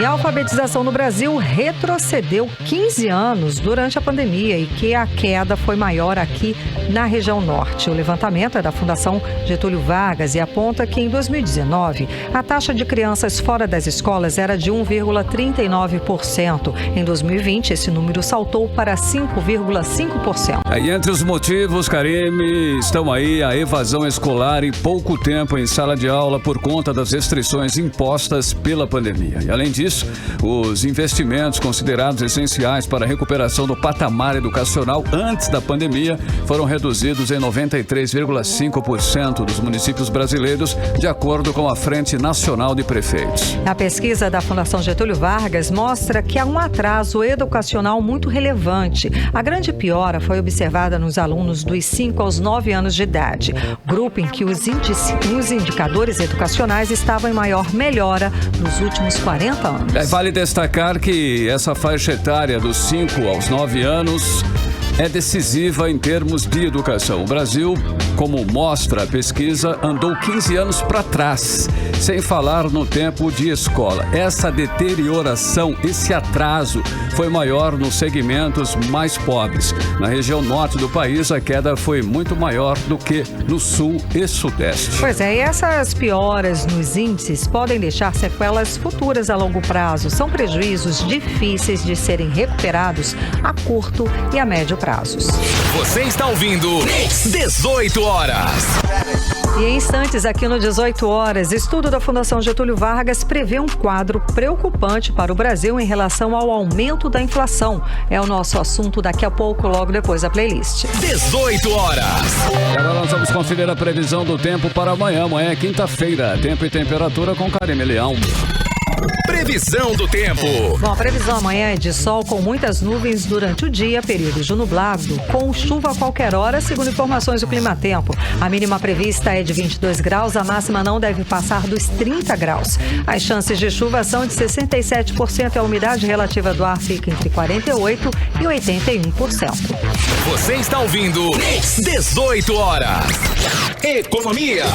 E a alfabetização no Brasil retrocedeu 15 anos durante a pandemia e que a queda foi maior aqui na região norte. O levantamento é da Fundação Getúlio Vargas e aponta que em 2019 a taxa de crianças fora das escolas era de 1,39%. Em 2020 esse número saltou para 5,5%. E entre os motivos, Karime, estão aí a evasão escolar e pouco tempo em sala de aula por conta das restrições impostas pela pandemia. E além disso, os investimentos considerados essenciais para a recuperação do patamar educacional antes da pandemia foram reduzidos em 93,5% dos municípios brasileiros, de acordo com a Frente Nacional de Prefeitos. A pesquisa da Fundação Getúlio Vargas mostra que há um atraso educacional muito relevante. A grande piora foi observada nos alunos dos 5 aos 9 anos de idade, grupo em que os indicadores educacionais estavam em maior melhora nos últimos 40 anos. Vale destacar que essa faixa etária dos 5 aos 9 anos é decisiva em termos de educação. O Brasil, como mostra a pesquisa, andou 15 anos para trás, sem falar no tempo de escola. Essa deterioração, esse atraso, foi maior nos segmentos mais pobres. Na região norte do país, a queda foi muito maior do que no sul e sudeste. Pois é, e essas pioras nos índices podem deixar sequelas futuras a longo prazo. São prejuízos difíceis de serem recuperados a curto e a médio prazos. Você está ouvindo 18 horas. E em instantes, aqui no 18 horas, estudo da Fundação Getúlio Vargas prevê um quadro preocupante para o Brasil em relação ao aumento da inflação. É o nosso assunto daqui a pouco, logo depois da playlist. 18 horas. E agora nós vamos conferir a previsão do tempo para amanhã. Amanhã é quinta-feira. Tempo e temperatura com Karime Leão. Previsão do tempo. Bom, a previsão amanhã é de sol com muitas nuvens durante o dia, período de nublado, com chuva a qualquer hora, segundo informações do Climatempo. A mínima prevista é de 22 graus, a máxima não deve passar dos 30 graus. As chances de chuva são de 67% e a umidade relativa do ar fica entre 48% e 81%. Você está ouvindo 18 horas. Economia.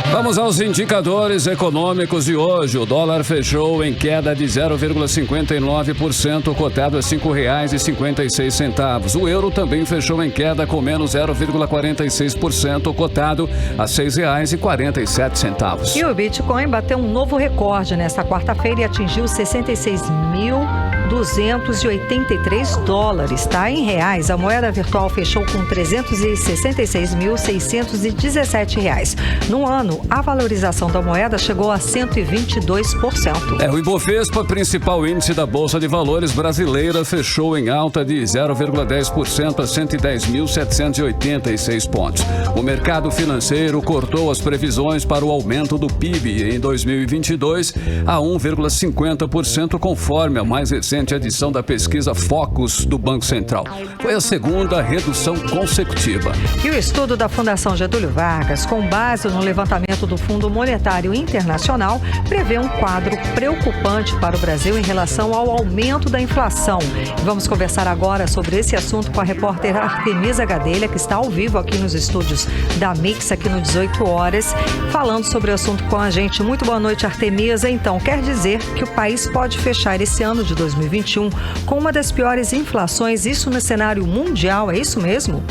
Vamos aos indicadores econômicos de hoje. O dólar fechou em queda de 0,59%, cotado a R$ 5,56. O euro também fechou em queda com menos 0,46%, cotado a R$ 6,47. E o Bitcoin bateu um novo recorde nesta quarta-feira e atingiu 66.000 $283, tá? Em reais, a moeda virtual fechou com R$366.617. No ano, a valorização da moeda chegou a 122%. O Ibovespa, principal índice da Bolsa de Valores brasileira, fechou em alta de 0,10% a 110.786 pontos. O mercado financeiro cortou as previsões para o aumento do PIB em 2022 a 1,50%, conforme a mais recente edição da pesquisa Focus do Banco Central. Foi a segunda redução consecutiva. E o estudo da Fundação Getúlio Vargas, com base no levantamento do Fundo Monetário Internacional, prevê um quadro preocupante para o Brasil em relação ao aumento da inflação. Vamos conversar agora sobre esse assunto com a repórter Artemisa Gadelha, que está ao vivo aqui nos estúdios da Mix, aqui no 18 horas, falando sobre o assunto com a gente. Muito boa noite, Artemisa. Então, quer dizer que o país pode fechar esse ano de 2021 com uma das piores inflações, isso no cenário mundial, é isso mesmo?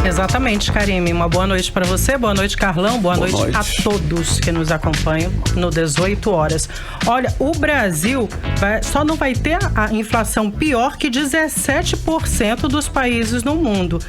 Exatamente, Karime. Uma boa noite para você, boa noite, Carlão, boa noite a todos que nos acompanham no 18 horas. Olha, o Brasil só não vai ter a inflação pior que 17% dos países no mundo.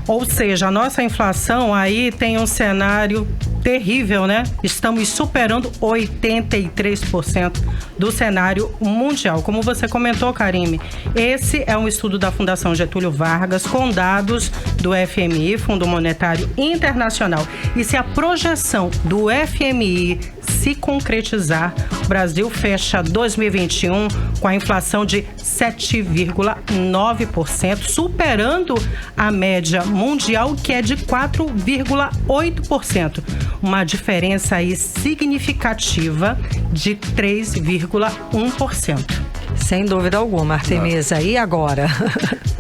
Ou seja, a nossa inflação aí tem um cenário terrível, né? Estamos superando 83% do cenário mundial. Como você comentou, Karime, esse é um estudo da Fundação Getúlio Vargas com dados do FMI, Fundo Monetário Internacional. E se a projeção do FMI se concretizar, o Brasil fecha 2021 com a inflação de 7,9%, superando a média mundial, que é de 4,8%. Uma diferença aí significativa de 3,1%. Sem dúvida alguma, Artemisa. E agora?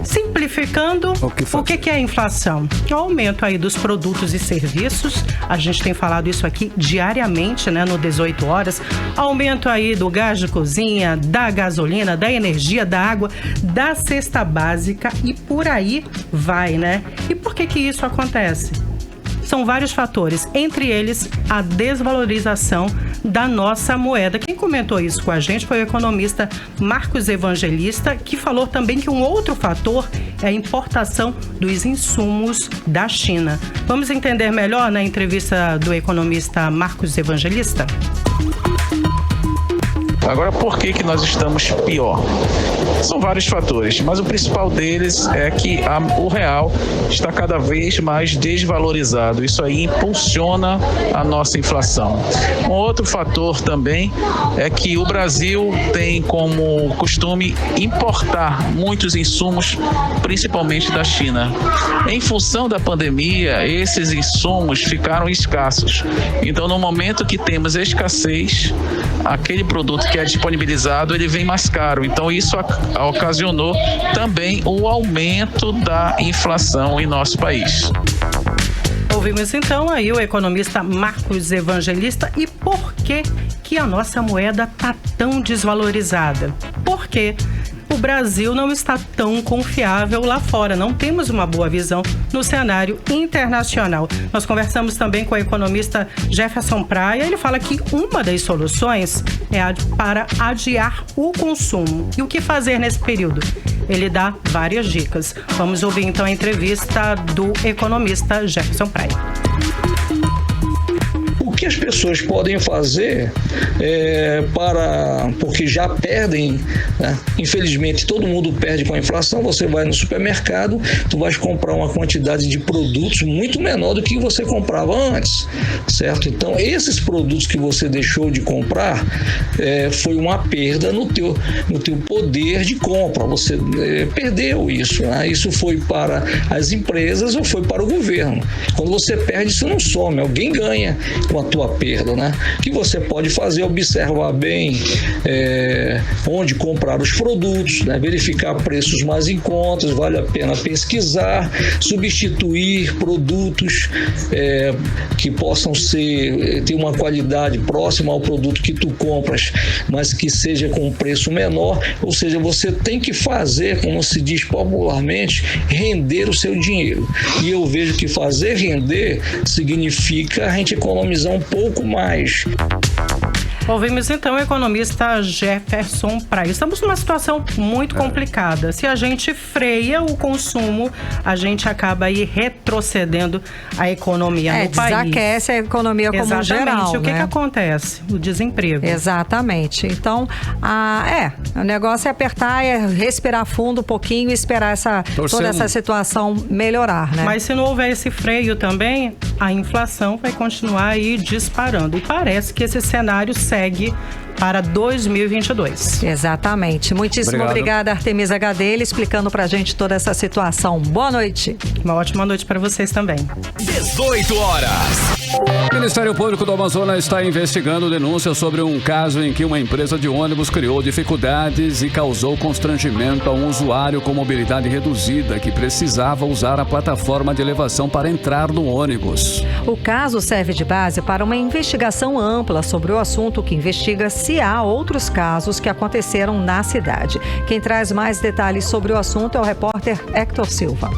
Simplificando, o que é a inflação? O aumento aí dos produtos e serviços, a gente tem falado isso aqui diariamente, né, no 18 horas. Aumento aí do gás de cozinha, da gasolina, da energia, da água, da cesta básica e por aí vai, né? E por que isso acontece? São vários fatores, entre eles a desvalorização da nossa moeda. Quem comentou isso com a gente foi o economista Marcos Evangelista, que falou também que um outro fator é a importação dos insumos da China. Vamos entender melhor na entrevista do economista Marcos Evangelista? Agora, por que nós estamos pior? São vários fatores, mas o principal deles é que o real está cada vez mais desvalorizado. Isso aí impulsiona a nossa inflação. Um outro fator também é que o Brasil tem como costume importar muitos insumos, principalmente da China. Em função da pandemia, esses insumos ficaram escassos. Então, no momento que temos escassez, aquele produto que é disponibilizado, ele vem mais caro. Então, isso ocasionou também o aumento da inflação em nosso país. Ouvimos então aí o economista Marcos Evangelista. E por que a nossa moeda está tão desvalorizada? Por quê? O Brasil não está tão confiável lá fora, não temos uma boa visão no cenário internacional. Nós conversamos também com o economista Jefferson Praia, ele fala que uma das soluções é para adiar o consumo. E o que fazer nesse período? Ele dá várias dicas. Vamos ouvir então a entrevista do economista Jefferson Praia. O que as pessoas podem fazer porque já perdem, né? Infelizmente todo mundo perde com a inflação. Você vai no supermercado, tu vais comprar uma quantidade de produtos muito menor do que você comprava antes, certo? Então esses produtos que você deixou de comprar foi uma perda no teu poder de compra. Você perdeu isso, né? Isso foi para as empresas ou foi para o governo. Quando você perde, isso não some, alguém ganha com a tua perda, né? O que você pode fazer é observar bem onde comprar os produtos, né? Verificar preços mais em conta, vale a pena pesquisar, substituir produtos que possam ter uma qualidade próxima ao produto que tu compras, mas que seja com um preço menor. Ou seja, você tem que fazer, como se diz popularmente, render o seu dinheiro. E eu vejo que fazer render significa a gente economizar um pouco mais. Ouvimos então o economista Jefferson Praia. Estamos numa situação muito complicada. Se a gente freia o consumo, a gente acaba aí retrocedendo a economia no país. Desaquece a economia como Exatamente. geral. O que acontece? O desemprego. Exatamente. Então, o negócio é apertar, é respirar fundo um pouquinho e esperar toda essa situação melhorar, né? Mas se não houver esse freio também, a inflação vai continuar aí disparando. E parece que esse cenário segue para 2022. Exatamente. Muitíssimo obrigada, Artemisa Gadelha, explicando pra gente toda essa situação. Boa noite. Uma ótima noite para vocês também. 18 horas. O Ministério Público do Amazonas está investigando denúncias sobre um caso em que uma empresa de ônibus criou dificuldades e causou constrangimento a um usuário com mobilidade reduzida que precisava usar a plataforma de elevação para entrar no ônibus. O caso serve de base para uma investigação ampla sobre o assunto, que investiga se há outros casos que aconteceram na cidade. Quem traz mais detalhes sobre o assunto é o repórter Hector Silva.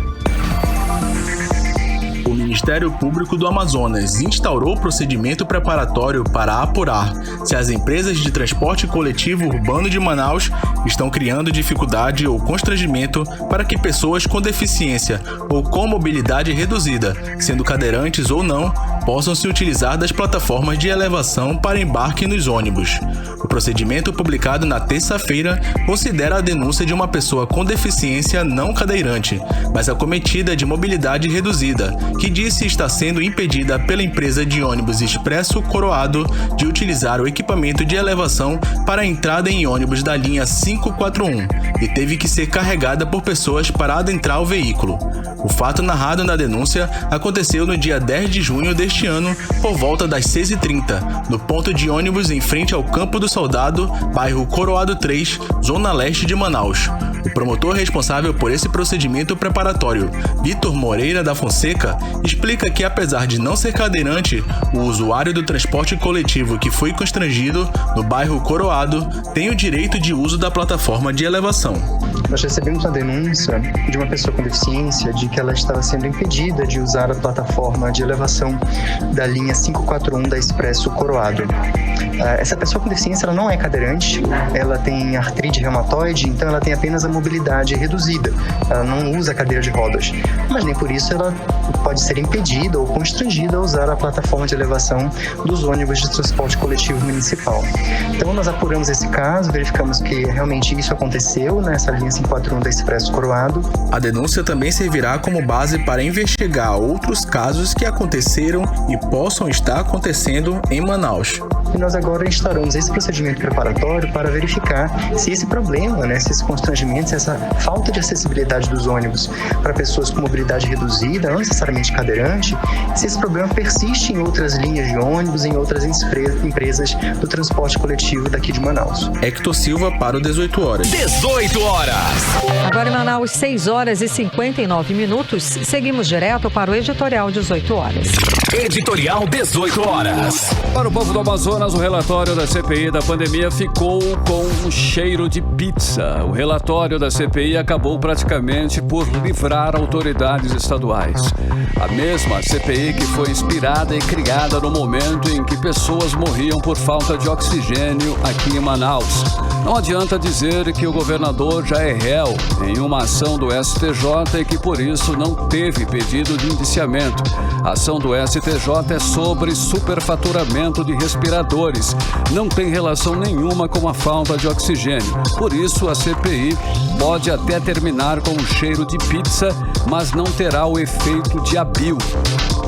O Ministério Público do Amazonas instaurou procedimento preparatório para apurar se as empresas de transporte coletivo urbano de Manaus estão criando dificuldade ou constrangimento para que pessoas com deficiência ou com mobilidade reduzida, sendo cadeirantes ou não, possam se utilizar das plataformas de elevação para embarque nos ônibus. O procedimento publicado na terça-feira considera a denúncia de uma pessoa com deficiência não cadeirante, mas acometida de mobilidade reduzida, que disse estar sendo impedida pela empresa de ônibus Expresso Coroado de utilizar o equipamento de elevação para a entrada em ônibus da linha 541 e teve que ser carregada por pessoas para adentrar o veículo. O fato narrado na denúncia aconteceu no dia 10 de junho deste ano, por volta das 6h30, no ponto de ônibus em frente ao Campo do Soldado, bairro Coroado 3, zona leste de Manaus. O promotor responsável por esse procedimento preparatório, Vitor Moreira da Fonseca, explica que, apesar de não ser cadeirante, o usuário do transporte coletivo que foi constrangido no bairro Coroado tem o direito de uso da plataforma de elevação. Nós recebemos uma denúncia de uma pessoa com deficiência de que ela estava sendo impedida de usar a plataforma de elevação da linha 541 da Expresso Coroado. Essa pessoa com deficiência ela não é cadeirante, ela tem artrite reumatoide, então ela tem apenas a mobilidade reduzida, ela não usa cadeira de rodas, mas nem por isso ela pode ser impedida ou constrangida a usar a plataforma de elevação dos ônibus de transporte coletivo municipal. Então nós apuramos esse caso, verificamos que realmente isso aconteceu nessa linha 541 da Expresso Coroado. A denúncia também servirá como base para investigar outros casos que aconteceram e possam estar acontecendo em Manaus. E nós agora instauramos esse procedimento preparatório para verificar se esse problema, se esse constrangimento, se essa falta de acessibilidade dos ônibus para pessoas com mobilidade reduzida, não necessariamente cadeirante, se esse problema persiste em outras linhas de ônibus, em outras empresas do transporte coletivo daqui de Manaus. Hector Silva para o 18 horas. 18 horas. Agora em Manaus, 6h59. Seguimos direto para o editorial 18 horas. Editorial 18 horas. Para o povo do Amazonas, o relatório da CPI da pandemia ficou com um cheiro de pizza. O relatório da CPI acabou praticamente por livrar autoridades estaduais. A mesma CPI que foi inspirada e criada no momento em que pessoas morriam por falta de oxigênio aqui em Manaus. Não adianta dizer que o governador já é réu em uma ação do STJ e que por isso não teve pedido de indiciamento. A ação do STJ é sobre superfaturamento de respiradores. Não tem relação nenhuma com a falta de oxigênio. Por isso, a CPI pode até terminar com um cheiro de pizza, mas não terá o efeito de abil.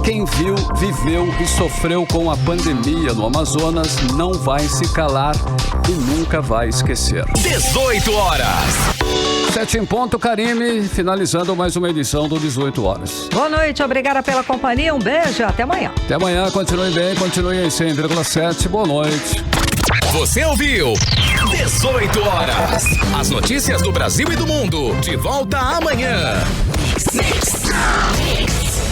Quem viu, viveu e sofreu com a pandemia no Amazonas não vai se calar e nunca vai esquecer. 18 horas. 7 em ponto, Karime, finalizando mais uma edição do 18 horas. Boa noite, obrigada pela companhia, um beijo, até amanhã. Até amanhã, continue bem, continue em 100,7, boa noite. Você ouviu 18 horas. As notícias do Brasil e do mundo, de volta amanhã.